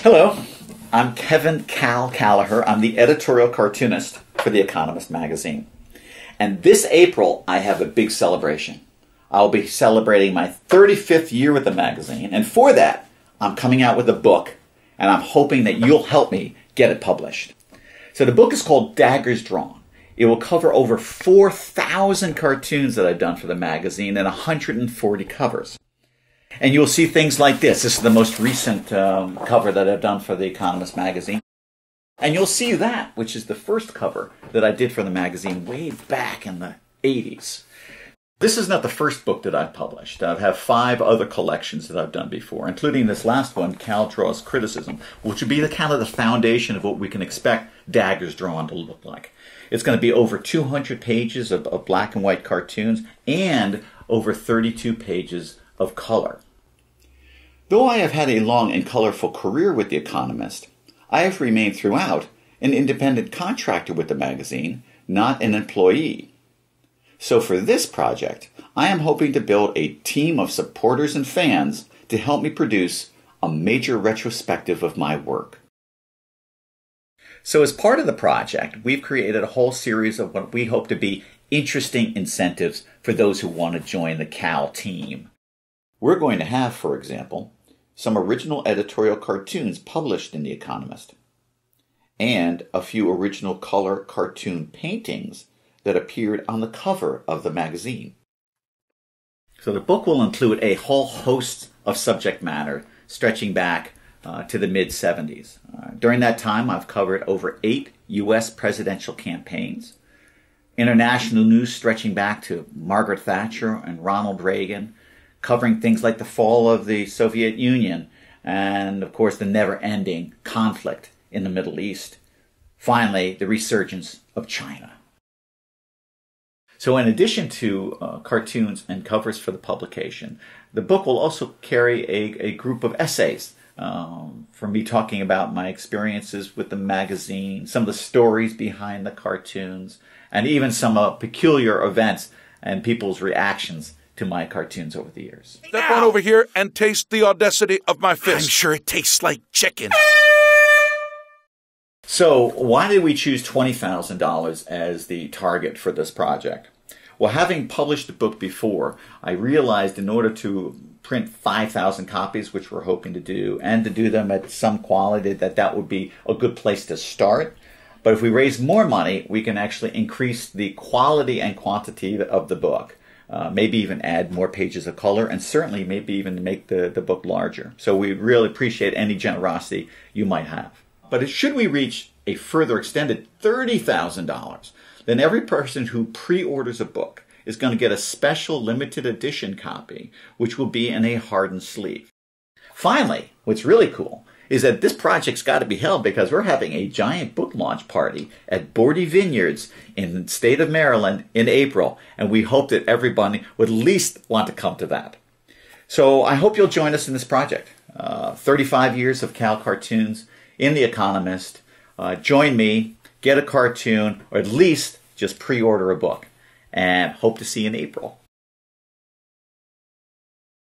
Hello, I'm Kevin Cal Callagher. I'm the editorial cartoonist for The Economist magazine. And this April, I have a big celebration. I'll be celebrating my 35th year with the magazine, and for that, I'm coming out with a book, and I'm hoping that you'll help me get it published. So the book is called Daggers Drawn. It will cover over 4,000 cartoons that I've done for the magazine and 140 covers. And you'll see things like this. This is the most recent cover that I've done for The Economist magazine. And you'll see that, which is the first cover that I did for the magazine way back in the 80s. This is not the first book that I've published. I have 5 other collections that I've done before, including this last one, KAL Draws Criticism, which would be the kind of the foundation of what we can expect Daggers Drawn to look like. It's going to be over 200 pages of black and white cartoons and over 32 pages of color. Though I have had a long and colorful career with The Economist, I have remained throughout an independent contractor with the magazine, not an employee. So for this project, I am hoping to build a team of supporters and fans to help me produce a major retrospective of my work. So as part of the project, we've created a whole series of what we hope to be interesting incentives for those who want to join the KAL team. We're going to have, for example, some original editorial cartoons published in The Economist, and a few original color cartoon paintings that appeared on the cover of the magazine. So the book will include a whole host of subject matter stretching back to the mid-70s. During that time, I've covered over 8 U.S. presidential campaigns, international news stretching back to Margaret Thatcher and Ronald Reagan, covering things like the fall of the Soviet Union and, of course, the never-ending conflict in the Middle East. Finally, the resurgence of China. So in addition to cartoons and covers for the publication, the book will also carry a group of essays for me talking about my experiences with the magazine, some of the stories behind the cartoons, and even some peculiar events and people's reactions to my cartoons over the years. Step on over here and taste the audacity of my fist. I'm sure it tastes like chicken. So why did we choose $20,000 as the target for this project? Well, having published the book before, I realized in order to print 5,000 copies, which we're hoping to do, and to do them at some quality, that would be a good place to start. But if we raise more money, we can actually increase the quality and quantity of the book. Maybe even add more pages of color, and certainly maybe even make the book larger. So we really appreciate any generosity you might have. But should we reach a further extended $30,000, then every person who pre-orders a book is going to get a special limited edition copy, which will be in a hardened sleeve. Finally, what's really cool is that this project's got to be held because we're having a giant book launch party at Bordy Vineyards in the state of Maryland in April, and we hope that everybody would at least want to come to that. So I hope you'll join us in this project. 35 years of KAL cartoons in The Economist. Join me, get a cartoon, or at least just pre-order a book, and hope to see you in April.